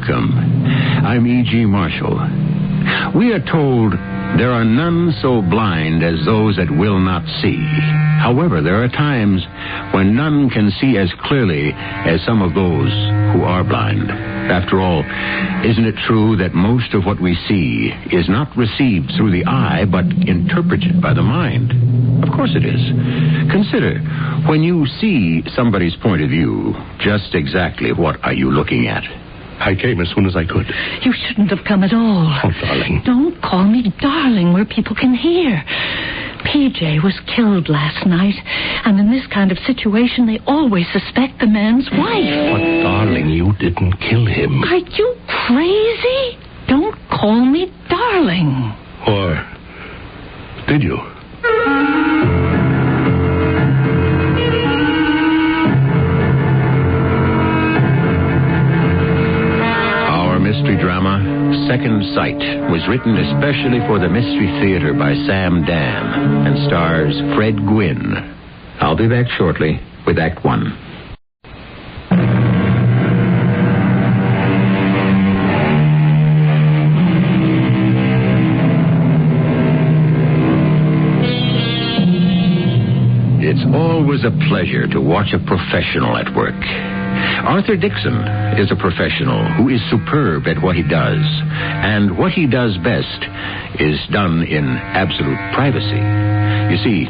Welcome. I'm E.G. Marshall. We are told there are none so blind as those that will not see. However, there are times when none can see as clearly as some of those who are blind. After all, isn't it true that most of what we see is not received through the eye, but interpreted by the mind? Of course it is. Consider, when you see somebody's point of view, just exactly what are you looking at? I came as soon as I could. You shouldn't have come at all. Oh, darling. Don't call me darling where people can hear. PJ was killed last night, and in this kind of situation, they always suspect the man's wife. But, darling, you didn't kill him. Are you crazy? Don't call me darling. Or did you? Mystery drama, Second Sight, was written especially for the Mystery Theater by Sam Dan and stars Fred Gwynne. I'll be back shortly with Act One. It's always a pleasure to watch a professional at work. Arthur Dixon is a professional who is superb at what he does, and what he does best is done in absolute privacy. You see,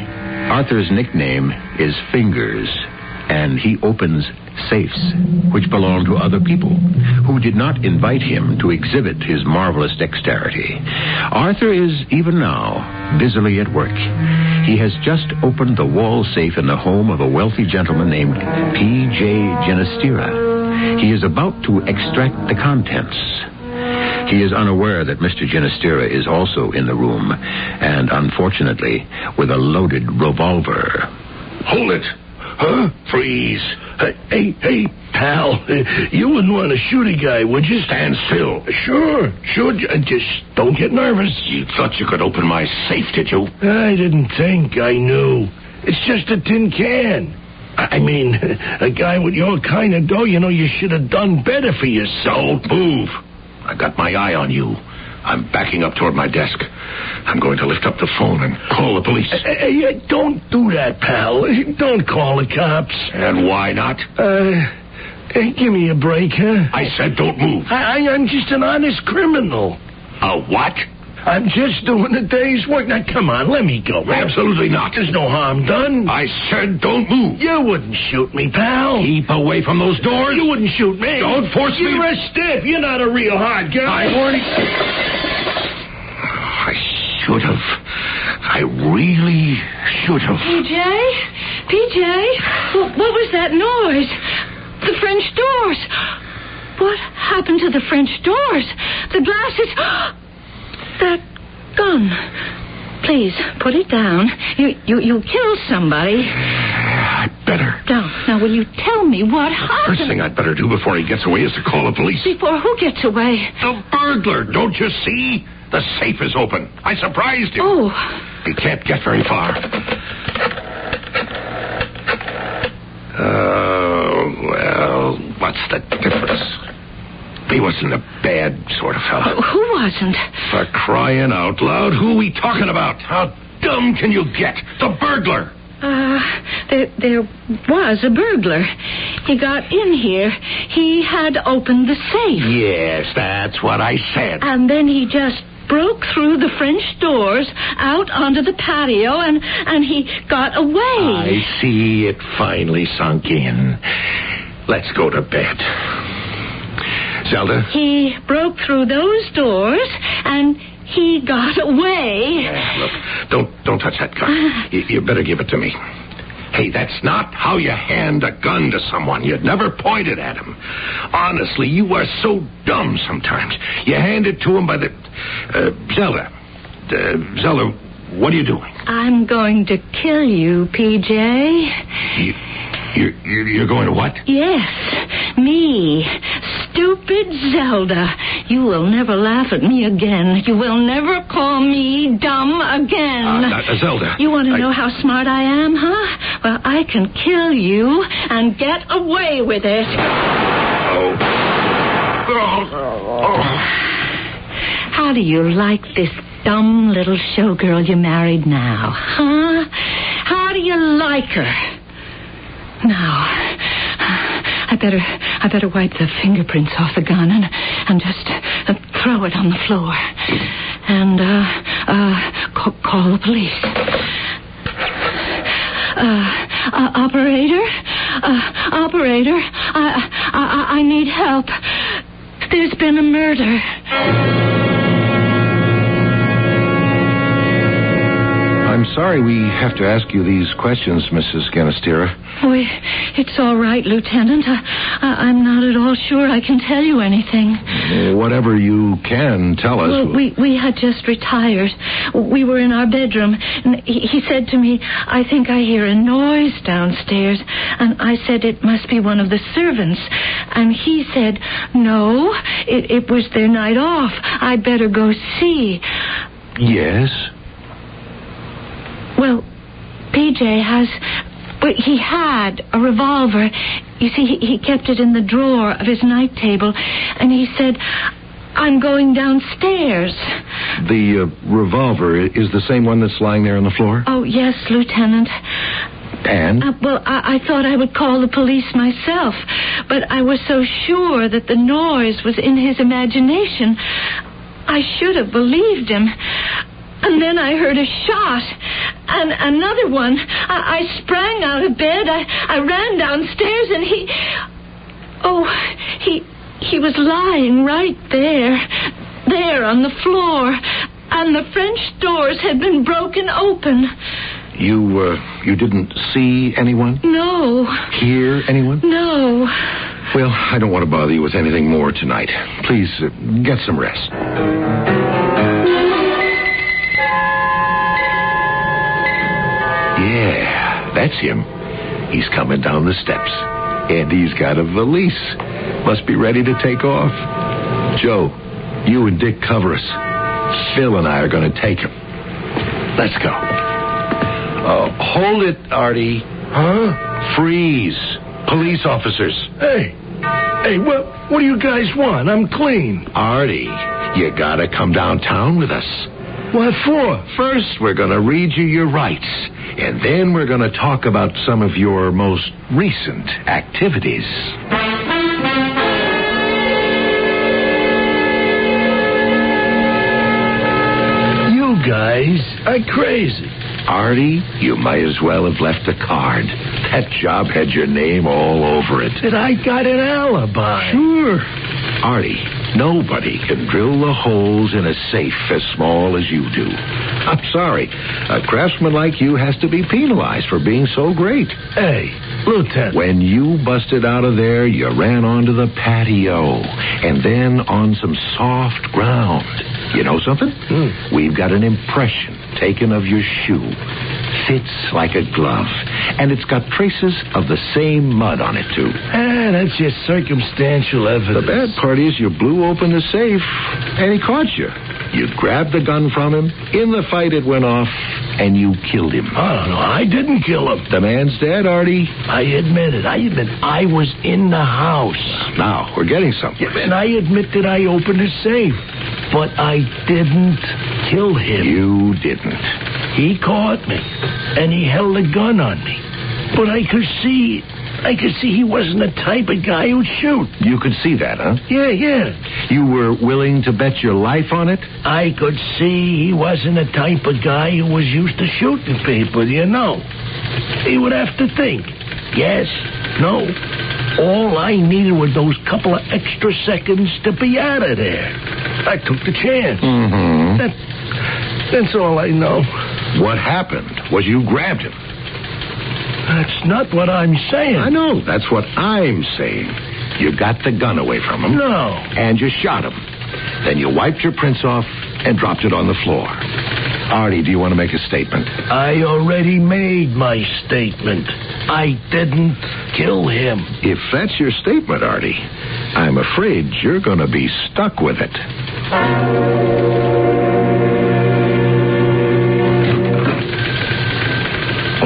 Arthur's nickname is Fingers, and he opens safes which belong to other people who did not invite him to exhibit his marvelous dexterity. Arthur is, even now, busily at work. He has just opened the wall safe in the home of a wealthy gentleman named P.J. Ginastera. He is about to extract the contents. He is unaware that Mr. Ginastera is also in the room, and unfortunately, with a loaded revolver. Hold it. Huh? Freeze. Hey, pal. You wouldn't want to shoot a guy, would you? Stand still. Sure. Just don't get nervous. You thought you could open my safe, did you? I didn't think. I knew. It's just a tin can. I mean, a guy with your kind of dough, you should have done better for yourself. Don't move. I got my eye on you. I'm backing up toward my desk. I'm going to lift up the phone and call the police. Hey, don't do that, pal. Don't call the cops. And why not? Give me a break, huh? I said don't move. I'm just an honest criminal. A what? I'm just doing a day's work. Now, come on, let me go. Absolutely not. There's no harm done. I said don't move. You wouldn't shoot me, pal. Keep away from those doors. You wouldn't shoot me. Don't force me. You're a stiff. You're not a real hard guy. I should have. I really should have. PJ? What was that noise? The French doors. What happened to the French doors? The glasses. That gun. Please, put it down. You'll kill somebody. I better. Now, will you tell me what happened? First thing I'd better do before he gets away is to call the police. Before who gets away? The burglar. Don't you see? The safe is open. I surprised him. Oh. He can't get very far. Well, what's the difference? He wasn't a bad sort of fellow. Who wasn't? For crying out loud, who are we talking about? How dumb can you get? The burglar. There was a burglar. He got in here. He had opened the safe. Yes, that's what I said. And then he just broke through the French doors out onto the patio, and he got away. I see it finally sunk in. Let's go to bed. Zelda? He broke through those doors, and he got away. Look, don't touch that gun. You better give it to me. Hey, that's not how you hand a gun to someone. You'd never point it at him. Honestly, you are so dumb sometimes. You hand it to him by the... Zelda, what are you doing? I'm going to kill you, PJ. You're going to what? Yes, me. Stupid Zelda. You will never laugh at me again. You will never call me dumb again. Zelda. You want to know how smart I am, huh? Well, I can kill you and get away with it. Oh. How do you like this dumb little showgirl you married now, huh? How do you like her? Now, I better wipe the fingerprints off the gun and just throw it on the floor. And, call the police. Operator, I need help. There's been a murder. I'm sorry we have to ask you these questions, Mrs. Ganastira. Oh, it's all right, Lieutenant. I'm not at all sure I can tell you anything. Whatever you can tell us. Well, we had just retired. We were in our bedroom, and he said to me, I think I hear a noise downstairs. And I said it must be one of the servants. And he said, no, it was their night off. I'd better go see. Yes? Well, PJ he had a revolver. You see, he kept it in the drawer of his night table, and he said, I'm going downstairs. The revolver is the same one that's lying there on the floor? Oh, yes, Lieutenant. And? Well, I thought I would call the police myself, but I was so sure that the noise was in his imagination. I should have believed him. And then I heard a shot, and another one. I sprang out of bed. I ran downstairs, and he was lying right there on the floor, and the French doors had been broken open. You didn't see anyone? No. Hear anyone? No. Well, I don't want to bother you with anything more tonight. Please, get some rest. Yeah, that's him. He's coming down the steps. And he's got a valise. Must be ready to take off. Joe, you and Dick cover us. Phil and I are going to take him. Let's go. Hold it, Artie. Huh? Freeze. Police officers. Hey, what do you guys want? I'm clean. Artie, you got to come downtown with us. What for? First, we're going to read you your rights. And then we're going to talk about some of your most recent activities. You guys are crazy. Artie, you might as well have left a card. That job had your name all over it. But I got an alibi. Sure. Artie, nobody can drill the holes in a safe as small as you do. I'm sorry. A craftsman like you has to be penalized for being so great. Hey, Lieutenant. When you busted out of there, you ran onto the patio and then on some soft ground. You know something? We've got an impression taken of your shoe. Fits like a glove. And it's got traces of the same mud on it, too. That's just circumstantial evidence. The bad part is you blew open the safe, and he caught you. You grabbed the gun from him. In the fight, it went off, and you killed him. Oh, no, I didn't kill him. The man's dead, Artie. I admit it. I was in the house. Now, we're getting something. Yeah, and I admit that I opened the safe. But I didn't kill him. You didn't. He caught me, and he held a gun on me. But I could see he wasn't the type of guy who'd shoot. You could see that, huh? Yeah. You were willing to bet your life on it? I could see he wasn't the type of guy who was used to shooting people, you know. He would have to think. Yes, no. All I needed were those couple of extra seconds to be out of there. I took the chance. Mm-hmm. That's all I know. What happened was you grabbed him. That's not what I'm saying. I know. That's what I'm saying. You got the gun away from him. No. And you shot him. Then you wiped your prints off and dropped it on the floor. Artie, do you want to make a statement? I already made my statement. I didn't kill him. If that's your statement, Artie, I'm afraid you're going to be stuck with it.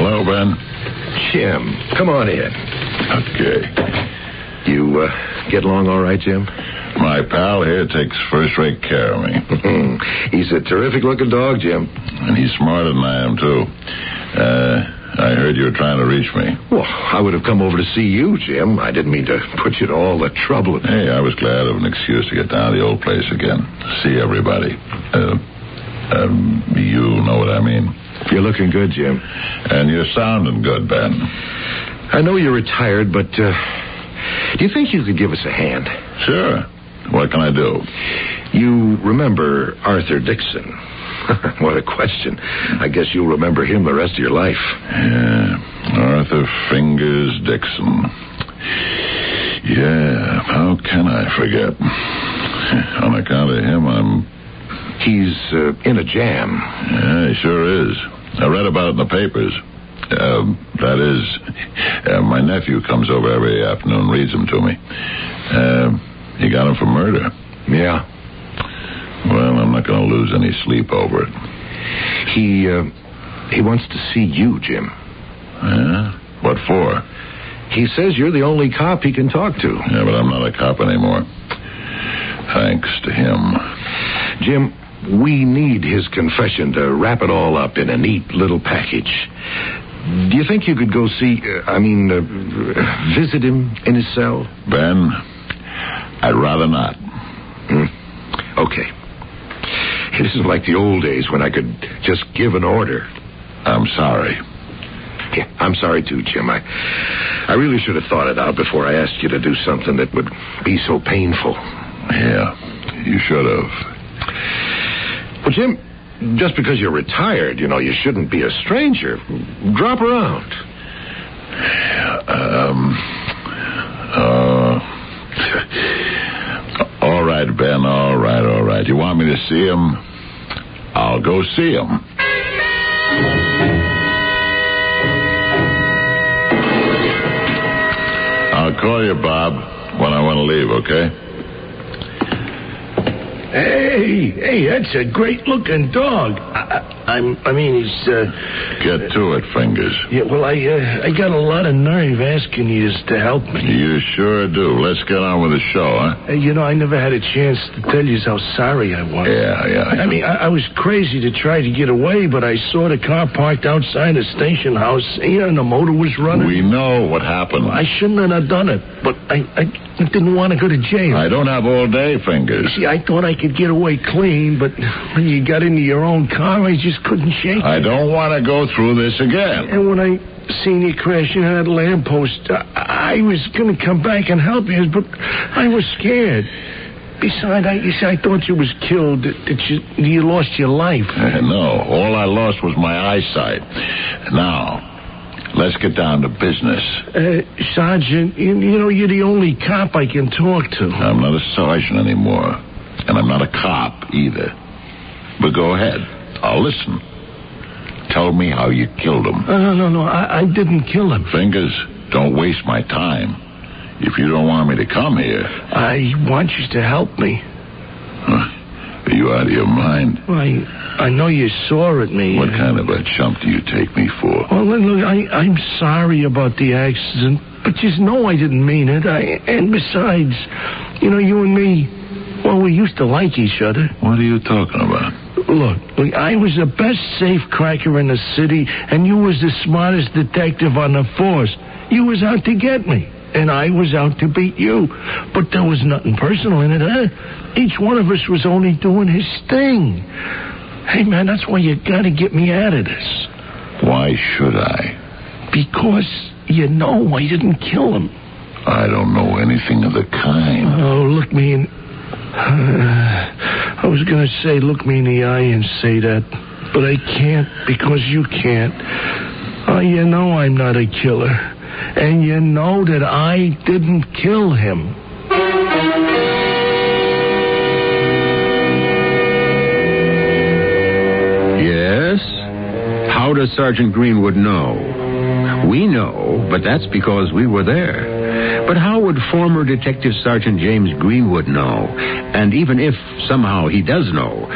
Hello, Ben. Jim, come on in. Okay. You get along all right, Jim? My pal here takes first-rate care of me. He's a terrific-looking dog, Jim. And he's smarter than I am, too. I heard you were trying to reach me. Well, I would have come over to see you, Jim. I didn't mean to put you to all the trouble. Hey, I was glad of an excuse to get down to the old place again. See everybody. You know what I mean. You're looking good, Jim. And you're sounding good, Ben. I know you're retired, but do you think you could give us a hand? Sure. What can I do? You remember Arthur Dixon? What a question. I guess you'll remember him the rest of your life. Yeah, Arthur Fingers Dixon. Yeah, how can I forget? On account of him, He's in a jam. Yeah, he sure is. I read about it in the papers. That is, my nephew comes over every afternoon and reads them to me. He got him for murder. Yeah. Well, I'm not going to lose any sleep over it. He wants to see you, Jim. Yeah? What for? He says you're the only cop he can talk to. Yeah, but I'm not a cop anymore. Thanks to him. Jim, we need his confession to wrap it all up in a neat little package. Do you think you could go visit him in his cell? Ben, I'd rather not. Okay. It isn't like the old days when I could just give an order. I'm sorry. Yeah, I'm sorry too, Jim. I really should have thought it out before I asked you to do something that would be so painful. Yeah, you should have. Well, Jim, just because you're retired, you shouldn't be a stranger. Drop around. All right, Ben, all right. You want me to see him? I'll go see him. I'll call you, Bob, when I want to leave, okay? Hey, that's a great-looking dog. He's... Get to it, Fingers. Yeah, well, I got a lot of nerve asking you to help me. You sure do. Let's get on with the show, huh? I never had a chance to tell you how sorry I was. Yeah. I was crazy to try to get away, but I saw the car parked outside the station house, and the motor was running. We know what happened. I shouldn't have done it, but I didn't want to go to jail. I don't have all day, Fingers. See, I thought I could get away clean, but when you got into your own car, I just couldn't shake it. I don't want to go through this again. And when I seen you crashing on that lamppost, I was going to come back and help you, but I was scared. Besides, I thought you was killed, that you lost your life. No, all I lost was my eyesight. Now, let's get down to business. Sergeant, you're the only cop I can talk to. I'm not a sergeant anymore, and I'm not a cop either. But go ahead. I'll listen. Tell me how you killed him. No, I didn't kill him. Fingers, don't waste my time. If you don't want me to come here... I want you to help me. Are you out of your mind? Well, I know you're sore at me. What kind of a chump do you take me for? Well, look, I'm sorry about the accident, but just know I didn't mean it. And besides, you and me, well, we used to like each other. What are you talking about? Look, I was the best safe cracker in the city, and you was the smartest detective on the force. You was out to get me, and I was out to beat you. But there was nothing personal in it, huh? Each one of us was only doing his thing. Hey, man, that's why you gotta get me out of this. Why should I? Because I didn't kill him. I don't know anything of the kind. Oh, look me in... I was going to say, look me in the eye and say that, but I can't because you can't. You know I'm not a killer, and you know that I didn't kill him. Yes? How does Sergeant Greenwood know? We know, but that's because we were there. But how would former Detective Sergeant James Greenwood know? And even if somehow he does know,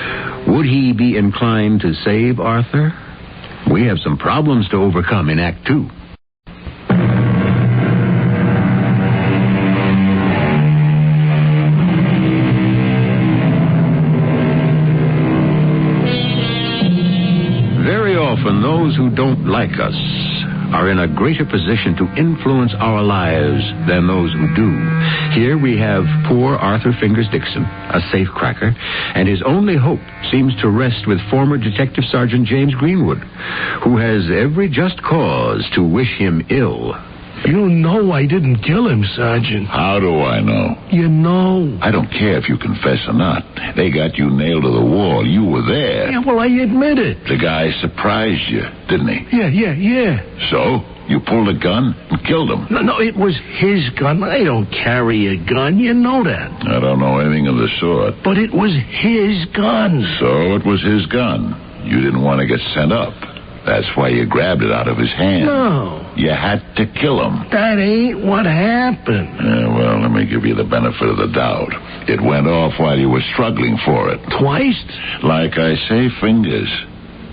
would he be inclined to save Arthur? We have some problems to overcome in Act 2. those who don't like us are in a greater position to influence our lives than those who do. Here we have poor Arthur Fingers Dixon, a safecracker, and his only hope seems to rest with former Detective Sergeant James Greenwood, who has every just cause to wish him ill. You know I didn't kill him, Sergeant. How do I know? You know. I don't care if you confess or not. They got you nailed to the wall. You were there. Yeah, well, I admit it. The guy surprised you, didn't he? Yeah. So? You pulled a gun and killed him? No, it was his gun. I don't carry a gun. You know that. I don't know anything of the sort. But it was his gun. So it was his gun. You didn't want to get sent up. That's why you grabbed it out of his hand. No. You had to kill him. That ain't what happened. Well, let me give you the benefit of the doubt. It went off while you were struggling for it. Twice? Like I say, Fingers,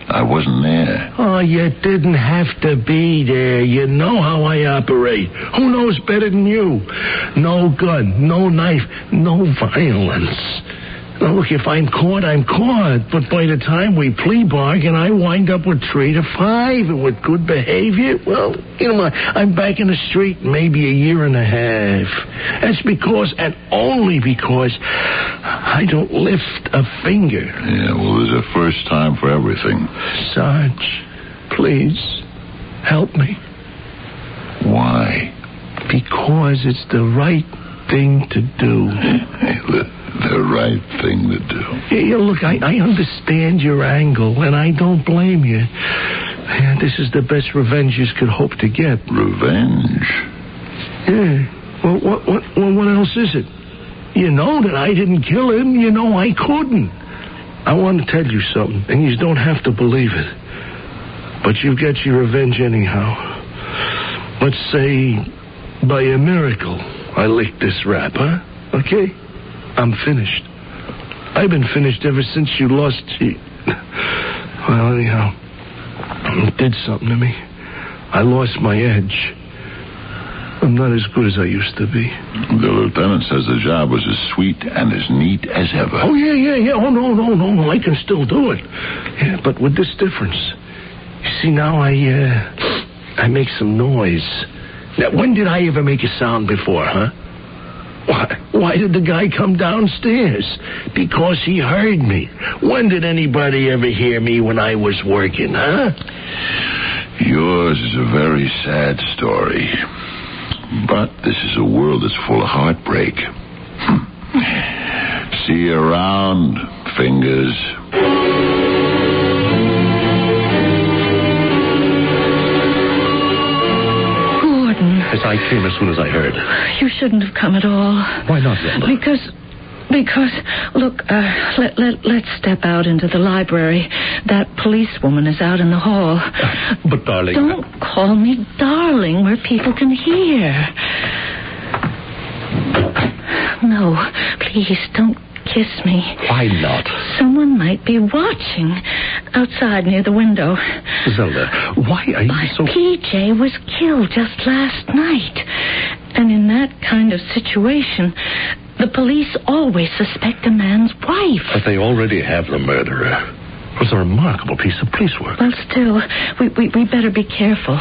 I wasn't there. Oh, you didn't have to be there. You know how I operate. Who knows better than you? No gun, no knife, no violence. Now, look, if I'm caught, I'm caught. But by the time we plea bargain, I wind up with 3 to 5. And with good behavior, well, I'm back in the street maybe a year and a half. That's because, and only because, I don't lift a finger. Yeah, well, there's a first time for everything. Sarge, please, help me. Why? Because it's the right thing to do. The right thing to do. Yeah, look, I understand your angle, and I don't blame you. Yeah, this is the best revenge you could hope to get. Revenge? Yeah. Well, what else is it? You know that I didn't kill him. You know I couldn't. I want to tell you something, and you don't have to believe it. But you get your revenge anyhow. Let's say, by a miracle, I licked this rap, huh? Okay? I'm finished. I've been finished ever since you lost... Well, anyhow, it did something to me. I lost my edge. I'm not as good as I used to be. The lieutenant says the job was as sweet and as neat as ever. Oh, yeah. Oh, no. I can still do it. Yeah, but with this difference. You see, now I make some noise. Now, when did I ever make a sound before, huh? Why did the guy come downstairs? Because he heard me. When did anybody ever hear me when I was working, huh? Yours is a very sad story. But this is a world that's full of heartbreak. See you around, Fingers. As I came as soon as I heard. You shouldn't have come at all. Why not, Zelda? Because, look, let's step out into the library. That policewoman is out in the hall. But, darling... Don't call me darling where people can hear. No, please, don't kiss me. Why not? Someone might be watching outside near the window. Zelda, why are you so... PJ was killed just last night. And in that kind of situation, the police always suspect a man's wife. But they already have the murderer. It was a remarkable piece of police work. Well, still, we better be careful.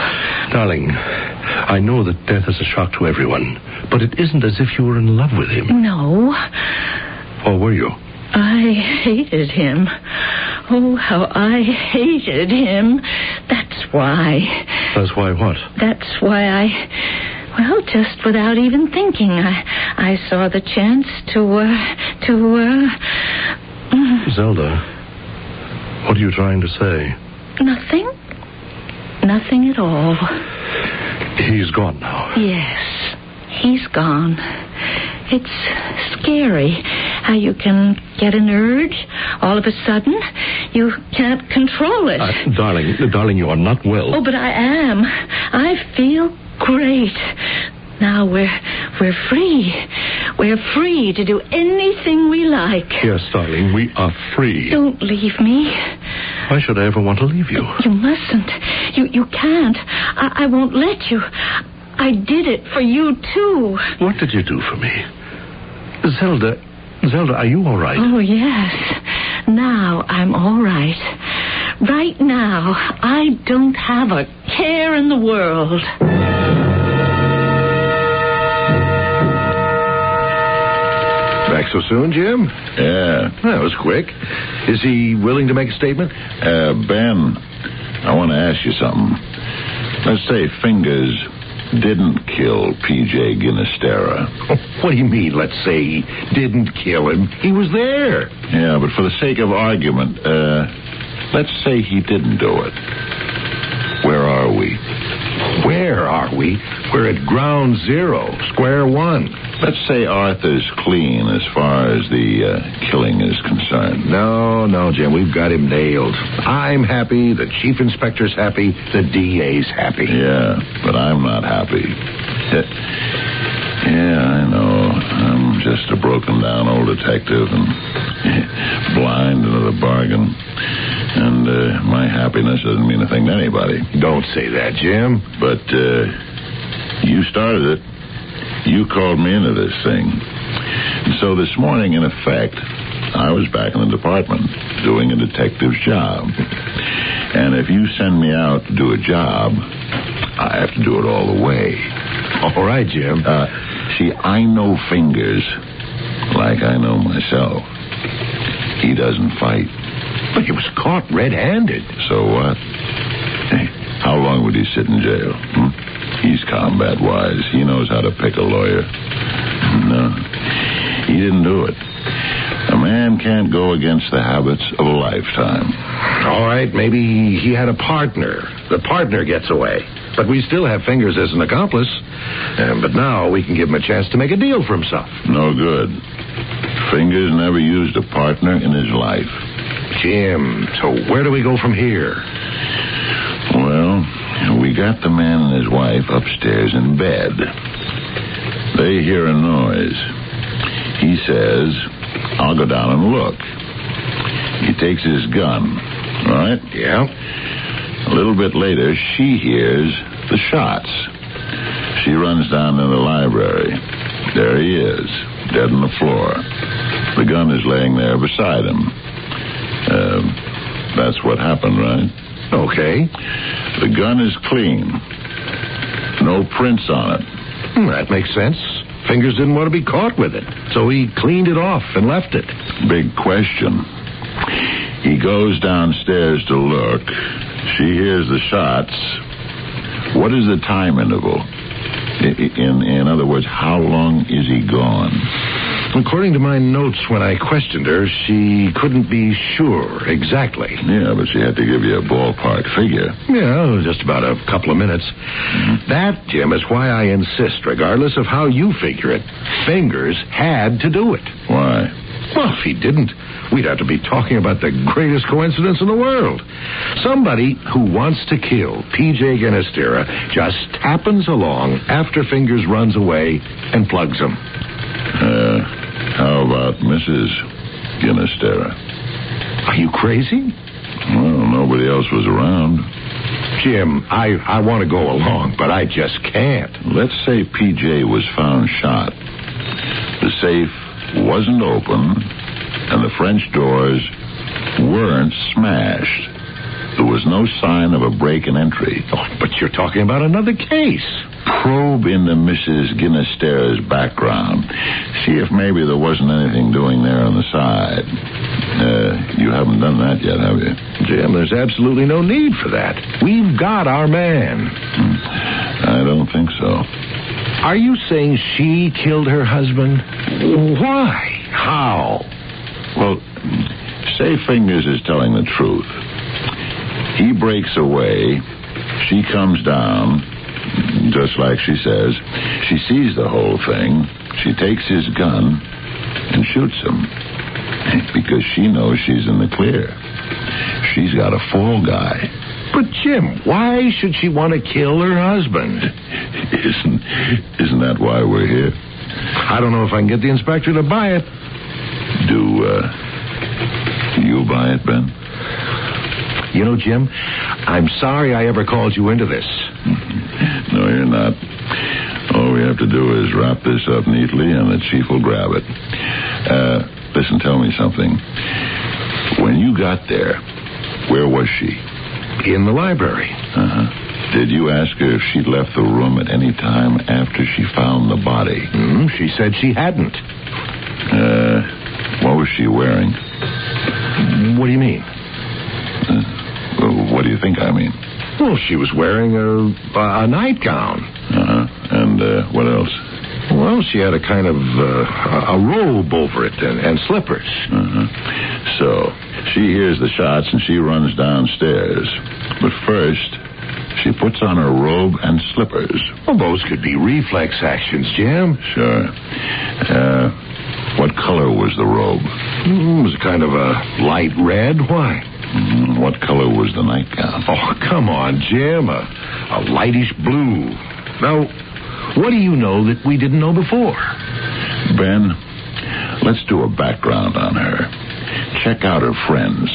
Darling, I know that death is a shock to everyone, but it isn't as if you were in love with him. No. Or were you? I hated him. Oh, how I hated him. That's why. That's why what? That's why well, just without even thinking, I saw the chance to Zelda, what are you trying to say? Nothing. Nothing at all. He's gone now. Yes, he's gone. It's scary how you can get an urge. All of a sudden, you can't control it. Darling, you are not well. Oh, but I am. I feel great. Now we're free. We're free to do anything we like. Yes, darling, we are free. Don't leave me. Why should I ever want to leave you? You mustn't. You can't. I won't let you. I did it for you, too. What did you do for me? Zelda, are you all right? Oh, yes. Now I'm all right. Right now, I don't have a care in the world. Back so soon, Jim? Yeah. That was quick. Is he willing to make a statement? Ben, I want to ask you something. Let's say Fingers didn't kill P.J. Ginastera. What do you mean, let's say he didn't kill him? He was there. Yeah, but for the sake of argument, let's say he didn't do it. Where are we? Where are we? We're at ground zero, square one. Let's say Arthur's clean as far as the killing is concerned. No, Jim, we've got him nailed. I'm happy, the chief inspector's happy, the DA's happy. Yeah, but I'm not happy. Yeah, I know. I'm just a broken-down old detective and blind into the bargain. And my happiness doesn't mean a thing to anybody. Don't say that, Jim. But you started it. You called me into this thing. And so this morning, in effect, I was back in the department doing a detective's job. And if you send me out to do a job, I have to do it all the way. All right, Jim. See, I know Fingers like I know myself. He doesn't fight. But he was caught red-handed. So what? Hey, how long would he sit in jail? He's combat-wise. He knows how to pick a lawyer. No, he didn't do it. A man can't go against the habits of a lifetime. All right, maybe he had a partner. The partner gets away. But we still have Fingers as an accomplice. But now we can give him a chance to make a deal for himself. No good. Fingers never used a partner in his life. Jim, so where do we go from here? Well, we got the man and his wife upstairs in bed. They hear a noise. He says, I'll go down and look. He takes his gun. All right? Yeah. A little bit later, she hears the shots. She runs down to the library. There he is, dead on the floor. The gun is laying there beside him. That's what happened, right? Okay. The gun is clean. No prints on it. That makes sense. Fingers didn't want to be caught with it, so he cleaned it off and left it. Big question. He goes downstairs to look. She hears the shots. What is the time interval? In other words, how long is he gone? According to my notes when I questioned her, she couldn't be sure exactly. Yeah, but she had to give you a ballpark figure. Yeah, just about a couple of minutes. That, Jim, is why I insist, regardless of how you figure it, Fingers had to do it. Why? Well, if he didn't, we'd have to be talking about the greatest coincidence in the world. Somebody who wants to kill P.J. Ginastera just happens along after Fingers runs away and plugs him. How about Mrs. Ginastera? Are you crazy? Well, nobody else was around. Jim, I want to go along, but I just can't. Let's say P.J. was found shot. The safe wasn't open, and the French doors weren't smashed. There was no sign of a break in entry. Oh, but you're talking about another case. Probe into Mrs. Ginastera's background. See if maybe there wasn't anything doing there on the side. You haven't done that yet, have you? Jim, there's absolutely no need for that. We've got our man. I don't think so. Are you saying she killed her husband? Why? How? Well, say Fingers is telling the truth. He breaks away. She comes down, just like she says. She sees the whole thing. She takes his gun and shoots him because she knows she's in the clear. She's got a fall guy. But, Jim, why should she want to kill her husband? Isn't that why we're here? I don't know if I can get the inspector to buy it. Do you buy it, Ben? You know, Jim, I'm sorry I ever called you into this. No, you're not. All we have to do is wrap this up neatly, and the chief will grab it. Listen, tell me something. When you got there, Where was she? In the library. Uh-huh. Did you ask her if she'd left the room at any time after she found the body? She said she hadn't. What was she wearing? What do you mean? What do you think I mean? Well, she was wearing a nightgown. Uh-huh. And what else? Well, she had a kind of a robe over it and slippers. Uh-huh. So, she hears the shots and she runs downstairs. But first, she puts on her robe and slippers. Well, those could be reflex actions, Jim. Sure. What color was the robe? It was kind of a light red. Why? What color was the nightgown? Oh, come on, Jim. A lightish blue. Now, what do you know that we didn't know before? Ben, let's do a background on her. Check out her friends.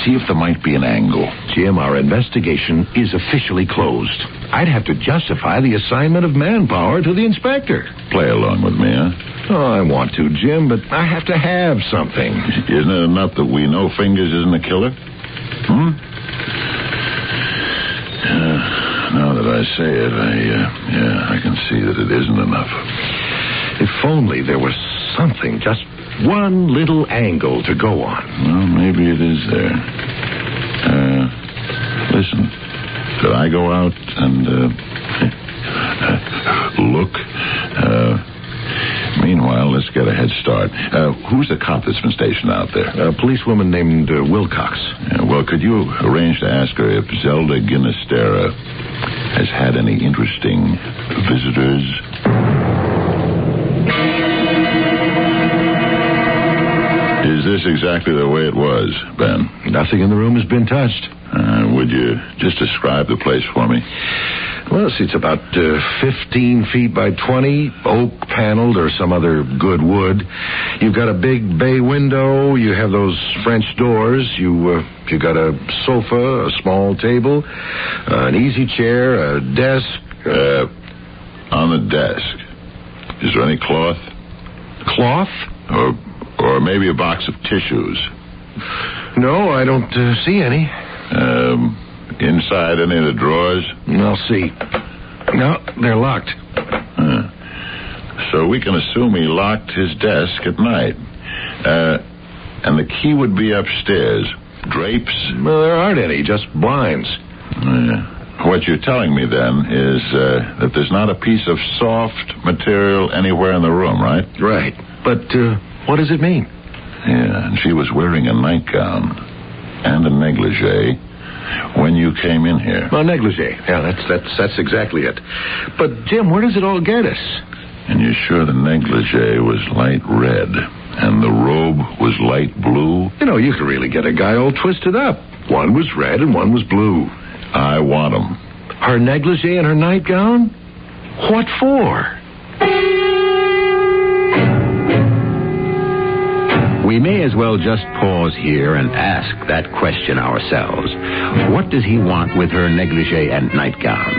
See if there might be an angle. Jim, our investigation is officially closed. I'd have to justify the assignment of manpower to the inspector. Play along with me, huh? Oh, I want to, Jim, but I have to have something. Isn't it enough that we know Fingers isn't a killer? Now that I say it, I can see that it isn't enough. If only there was something, just one little angle to go on. Well, maybe it is there. Listen, could I go out and look? Meanwhile, let's get a head start. Who's the cop that's been stationed out there? A policewoman named Wilcox. Well, could you arrange to ask her if Zelda Ginastera has had any interesting visitors? Is this exactly the way it was, Ben? Nothing in the room has been touched. Would you just describe the place for me? Well, see, it's about 15 feet by 20, oak paneled or some other good wood. You've got a big bay window. You have those French doors. You got a sofa, a small table, an easy chair, a desk. On the desk, is there any cloth? Cloth? Or maybe a box of tissues? No, I don't see any. Inside any of the drawers? I'll see. No, they're locked. So we can assume he locked his desk at night. And the key would be upstairs. Drapes? Well, there aren't any, just blinds. What you're telling me, then, is that there's not a piece of soft material anywhere in the room, right? Right. But what does it mean? Yeah, and she was wearing a nightgown and a negligee when you came in here. Well, negligee. Yeah, that's exactly it. But, Jim, where does it all get us? And you're sure the negligee was light red and the robe was light blue? You know, you could really get a guy all twisted up. One was red and one was blue. I want them. Her negligee and her nightgown? What for? We may as well just pause here and ask that question ourselves. What does he want with her negligee and nightgown?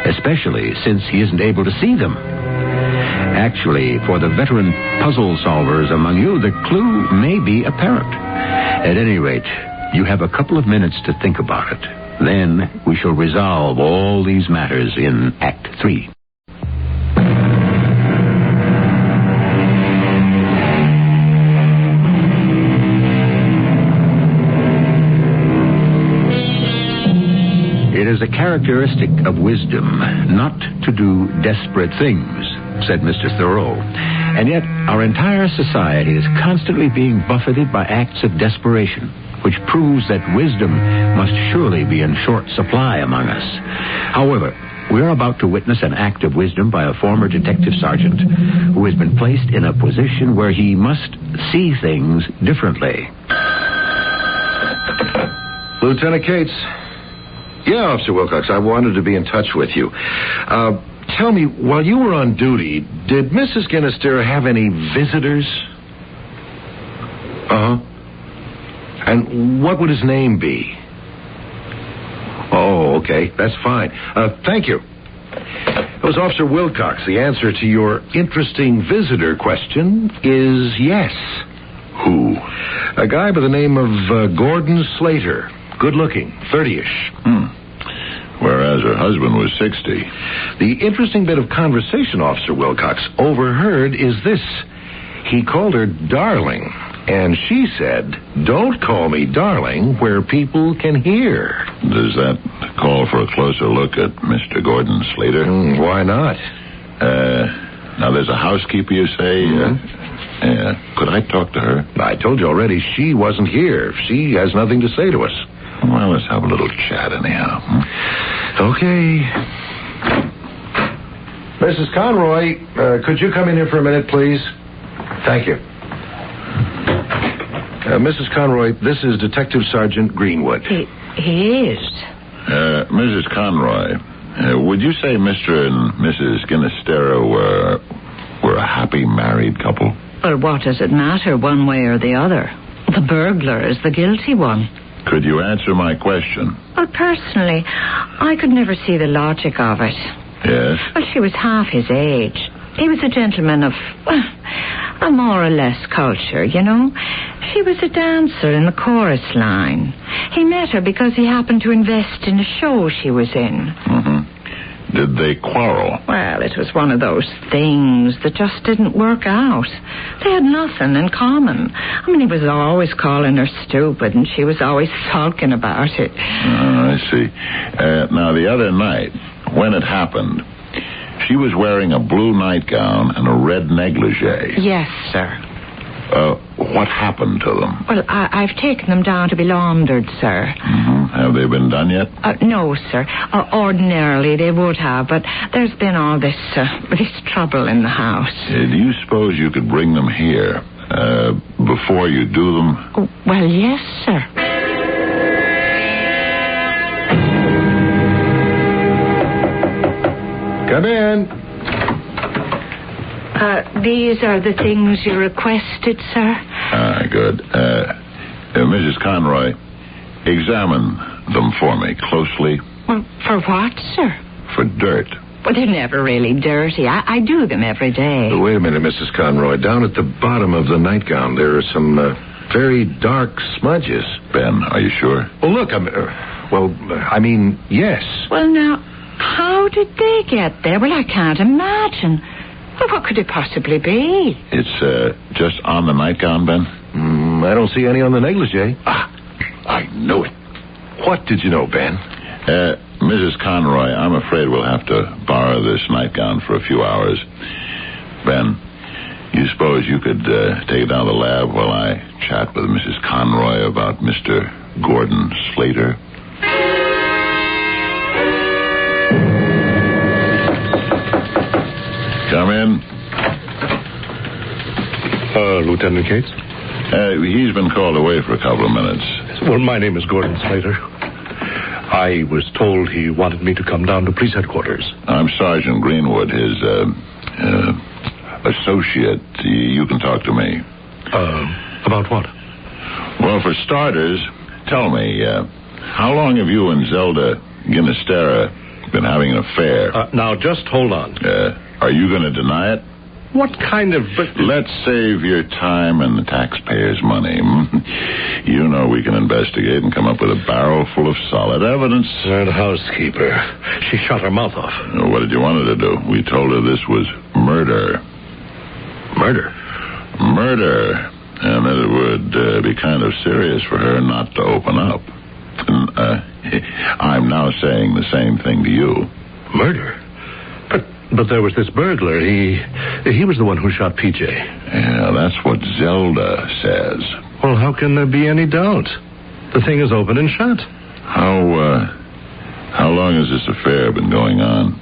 Especially since he isn't able to see them. Actually, for the veteran puzzle solvers among you, the clue may be apparent. At any rate, you have a couple of minutes to think about it. Then we shall resolve all these matters in Act 3. It is a characteristic of wisdom not to do desperate things, said Mr. Thoreau. And yet our entire society is constantly being buffeted by acts of desperation, which proves that wisdom must surely be in short supply among us. However, we are about to witness an act of wisdom by a former detective sergeant who has been placed in a position where he must see things differently. Lieutenant Cates. Yeah, Officer Wilcox, I wanted to be in touch with you. Tell me, while you were on duty, did Mrs. Ginastera have any visitors? Uh-huh. And what would his name be? Oh, okay, that's fine. Thank you. It was Officer Wilcox. The answer to your interesting visitor question is yes. Who? A guy by the name of Gordon Slater. good-looking, 30-ish. Whereas her husband was 60. The interesting bit of conversation Officer Wilcox overheard is this. He called her darling, and she said, "Don't call me darling where people can hear." Does that call for a closer look at Mr. Gordon Slater? Why not? Now, there's a housekeeper, you say? Could I talk to her? I told you already she wasn't here. She has nothing to say to us. Well, let's have a little chat anyhow. Okay. Mrs. Conroy, could you come in here for a minute, please? Thank you. Mrs. Conroy, this is Detective Sergeant Greenwood. He is. Mrs. Conroy, would you say Mr. and Mrs. Ginestera were a happy married couple? Well, what does it matter one way or the other? The burglar is the guilty one. Could you answer my question? Well, personally, I could never see the logic of it. Yes? Well, she was half his age. He was a gentleman of, well, a more or less culture, you know. She was a dancer in the chorus line. He met her because he happened to invest in a show she was in. Did they quarrel? Well, it was one of those things that just didn't work out. They had nothing in common. I mean, he was always calling her stupid, and she was always sulking about it. I see. Now, the other night, when it happened, she was wearing a blue nightgown and a red negligee. Yes, sir. What happened to them? Well, I've taken them down to be laundered, sir. Have they been done yet? No, sir. Ordinarily they would have, but there's been all this trouble in the house. Do you suppose you could bring them here before you do them? Oh, well, yes, sir. Come in. These are the things you requested, sir. Good. Mrs. Conroy, examine them for me closely. Well, for what, sir? For dirt. Well, they're never really dirty. I do them every day. Wait a minute, Mrs. Conroy. Down at the bottom of the nightgown, there are some very dark smudges. Ben, are you sure? Oh, look, I mean, yes. Well, now, how did they get there? Well, I can't imagine. Well, what could it possibly be? It's just on the nightgown, Ben? I don't see any on the negligee. I knew it. What did you know, Ben? Mrs. Conroy, I'm afraid we'll have to borrow this nightgown for a few hours. Ben, you suppose you could take it down to the lab while I chat with Mrs. Conroy about Mr. Gordon Slater? Come in. Lieutenant Cates? He's been called away for a couple of minutes. Well, my name is Gordon Slater. I was told he wanted me to come down to police headquarters. I'm Sergeant Greenwood, his associate. You can talk to me. About what? Well, for starters, tell me, how long have you and Zelda Ginestera been having an affair? Now, just hold on. Are you going to deny it? What kind of... Let's save your time and the taxpayers' money. You know we can investigate and come up with a barrel full of solid evidence. That housekeeper, she shut her mouth off. What did you want her to do? We told her this was murder. Murder? Murder. And that it would be kind of serious for her not to open up. And, I'm now saying the same thing to you. Murder? But there was this burglar. He was the one who shot PJ. Yeah, that's what Zelda says. Well, how can there be any doubt? The thing is open and shut. How long has this affair been going on?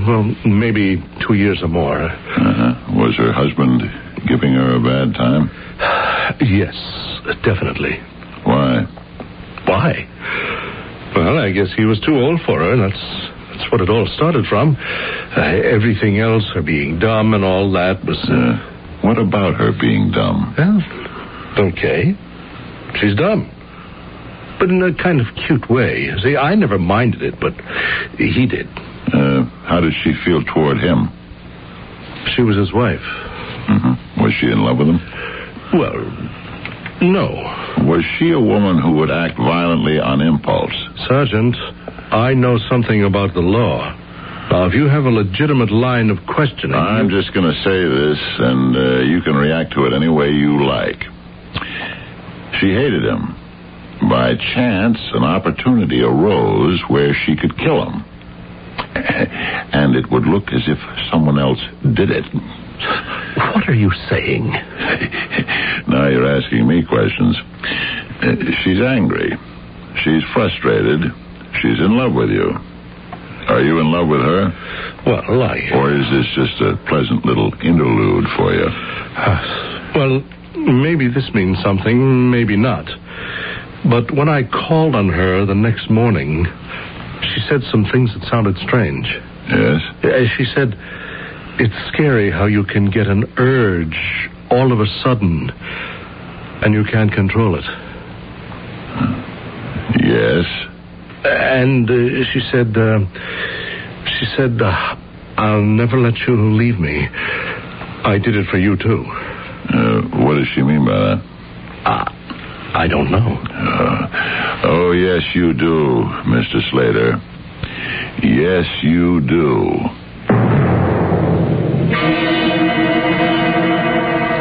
Well, maybe 2 years or more. Was her husband giving her a bad time? Yes, definitely. Why? Why? Well, I guess he was too old for her. That's what it all started from. Everything else, her being dumb and all that was... What about her being dumb? Well, okay. She's dumb. But in a kind of cute way. See, I never minded it, but he did. How did she feel toward him? She was his wife. Was she in love with him? Well, No. Was she a woman who would act violently on impulse? Sergeant, I know something about the law. Now, if you have a legitimate line of questioning... I'm just going to say this, and you can react to it any way you like. She hated him. By chance, an opportunity arose where she could kill him. And it would look as if someone else did it. What are you saying? Now you're asking me questions. She's angry. She's frustrated. She's in love with you. Are you in love with her? Well, Or is this just a pleasant little interlude for you? Well, maybe this means something, maybe not. But when I called on her the next morning, she said some things that sounded strange. Yes? She said, it's scary how you can get an urge all of a sudden, and you can't control it. Yes? And she said, I'll never let you leave me. I did it for you, too. What does she mean by that? I don't know. Oh, yes, you do, Mr. Slater. Yes, you do.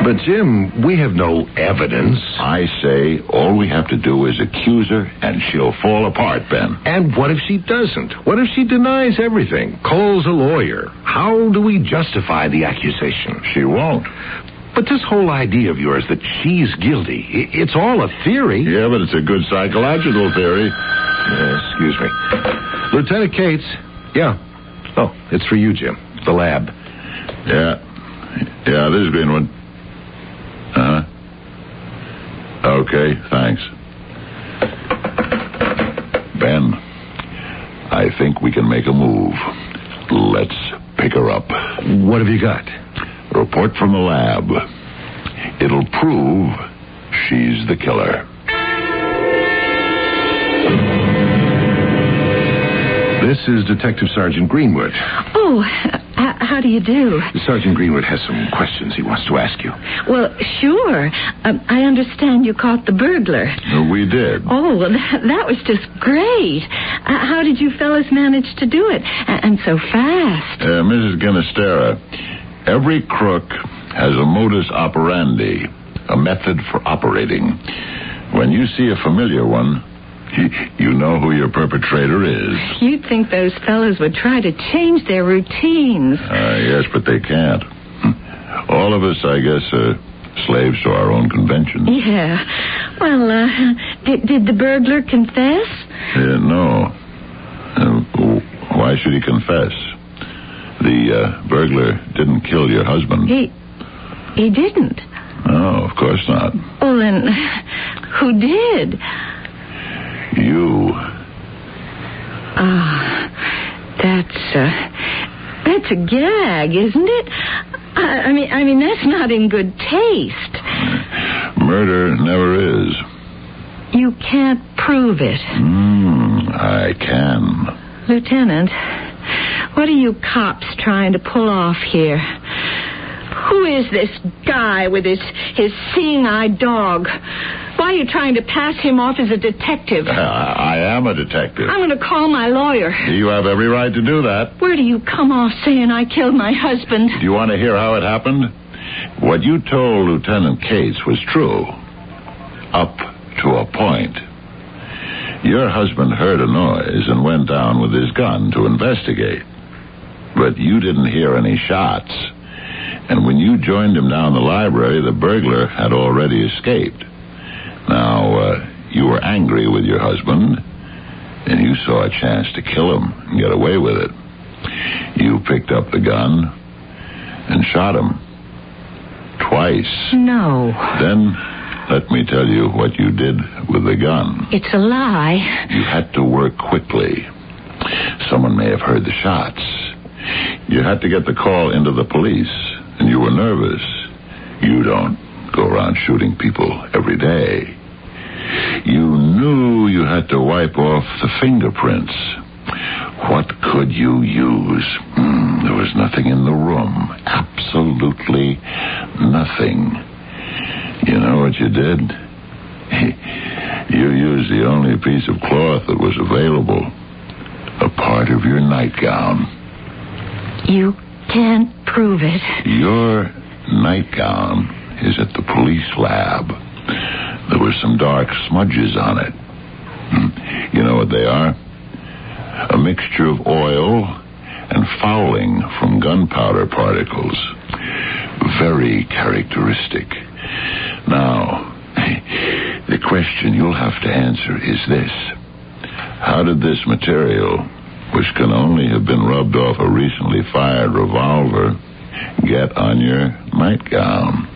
But, Jim, we have no evidence. I say all we have to do is accuse her, and she'll fall apart, Ben. And what if she doesn't? What if she denies everything? Calls a lawyer? How do we justify the accusation? She won't. But this whole idea of yours that she's guilty, it's all a theory. Yeah, but it's a good psychological theory. Excuse me. Lieutenant Cates. Yeah. Oh, it's for you, Jim. The lab. Yeah, this is Greenwood. Okay, thanks. Ben, I think we can make a move. Let's pick her up. What have you got? Report from the lab. It'll prove she's the killer. This is Detective Sergeant Greenwood. Oh, how do you do? Sergeant Greenwood has some questions he wants to ask you. Well, sure. I understand you caught the burglar. We did. Oh, well, that was just great. How did you fellas manage to do it? And so fast. Mrs. Ginastera, every crook has a modus operandi, a method for operating. When you see a familiar one, you know who your perpetrator is. You'd think those fellas would try to change their routines. Yes, but they can't. All of us, I guess, are slaves to our own conventions. Yeah. Well, did the burglar confess? No. Why should he confess? The burglar didn't kill your husband. He didn't? No, of course not. Well, then, who did? You. That's a gag, isn't it? I mean, that's not in good taste. Murder never is. You can't prove it. I can. Lieutenant, what are you cops trying to pull off here? Who is this guy with his seeing-eye dog? Why are you trying to pass him off as a detective? I am a detective. I'm going to call my lawyer. You have every right to do that. Where do you come off saying I killed my husband? Do you want to hear how it happened? What you told Lieutenant Cates was true. Up to a point. Your husband heard a noise and went down with his gun to investigate. But you didn't hear any shots. And when you joined him down the library, the burglar had already escaped. Now, you were angry with your husband, and you saw a chance to kill him and get away with it. You picked up the gun and shot him. Twice. No. Then, let me tell you what you did with the gun. It's a lie. You had to work quickly. Someone may have heard the shots. You had to get the call into the police, and you were nervous. You don't go around shooting people every day. You knew you had to wipe off the fingerprints. What could you use? There was nothing in the room. Absolutely nothing. You know what you did? You used the only piece of cloth that was available. A part of your nightgown. You can't prove it. Your nightgown is at the police lab. There were some dark smudges on it. You know what they are? A mixture of oil and fouling from gunpowder particles. Very characteristic. Now, the question you'll have to answer is this. How did this material, which can only have been rubbed off a recently fired revolver, get on your nightgown?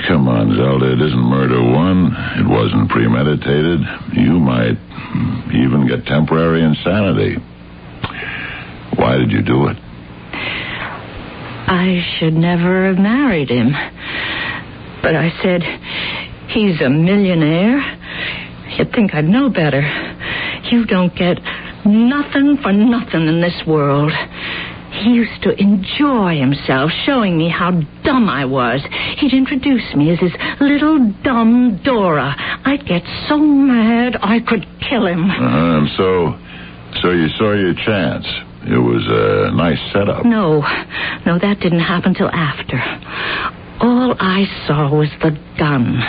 Come on, Zelda. It isn't murder one. It wasn't premeditated. You might even get temporary insanity. Why did you do it? I should never have married him. But I said, he's a millionaire. You'd think I'd know better. You don't get nothing for nothing in this world. He used to enjoy himself, showing me how dumb I was. He'd introduce me as his little dumb Dora. I'd get so mad I could kill him. And so you saw your chance. It was a nice setup. No, that didn't happen till after. All I saw was the gun.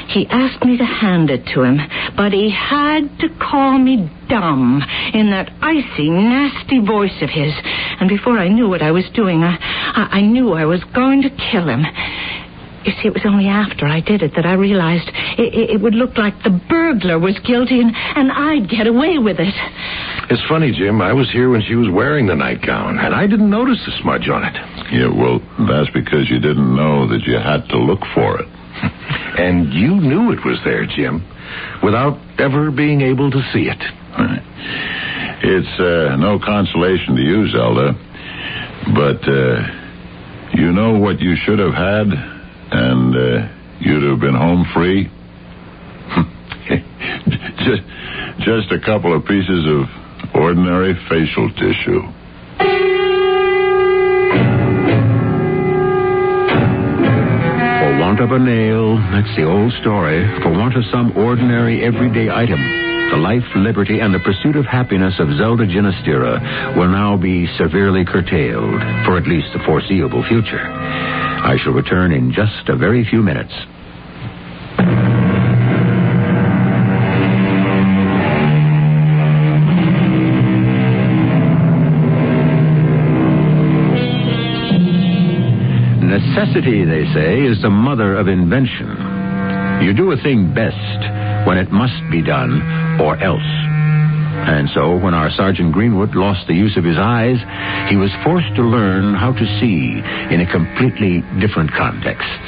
He asked me to hand it to him, but he had to call me dumb in that icy, nasty voice of his. And before I knew what I was doing, I knew I was going to kill him. You see, it was only after I did it that I realized it would look like the burglar was guilty and I'd get away with it. It's funny, Jim. I was here when she was wearing the nightgown, and I didn't notice the smudge on it. Yeah, well, that's because you didn't know that you had to look for it. And you knew it was there, Jim, without ever being able to see it. It's no consolation to you, Zelda, but you know what you should have had, and you'd have been home free? Just a couple of pieces of ordinary facial tissue. For want of a nail, that's the old story. For want of some ordinary, everyday item, the life, liberty, and the pursuit of happiness of Zelda Ginastera will now be severely curtailed, for at least the foreseeable future. I shall return in just a very few minutes. Necessity, they say, is the mother of invention. You do a thing best when it must be done, or else. And so, when our Sergeant Greenwood lost the use of his eyes, he was forced to learn how to see in a completely different context.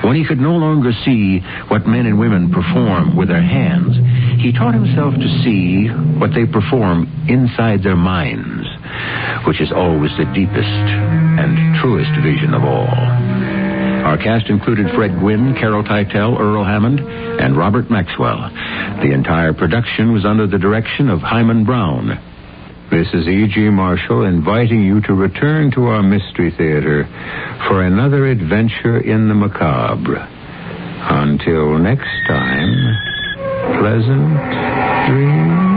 When he could no longer see what men and women perform with their hands, he taught himself to see what they perform inside their minds, which is always the deepest and truest vision of all. Our cast included Fred Gwynne, Carol Teitel, Earl Hammond, and Robert Maxwell. The entire production was under the direction of Himan Brown. This is E.G. Marshall inviting you to return to our Mystery Theater for another adventure in the macabre. Until next time, pleasant dreams.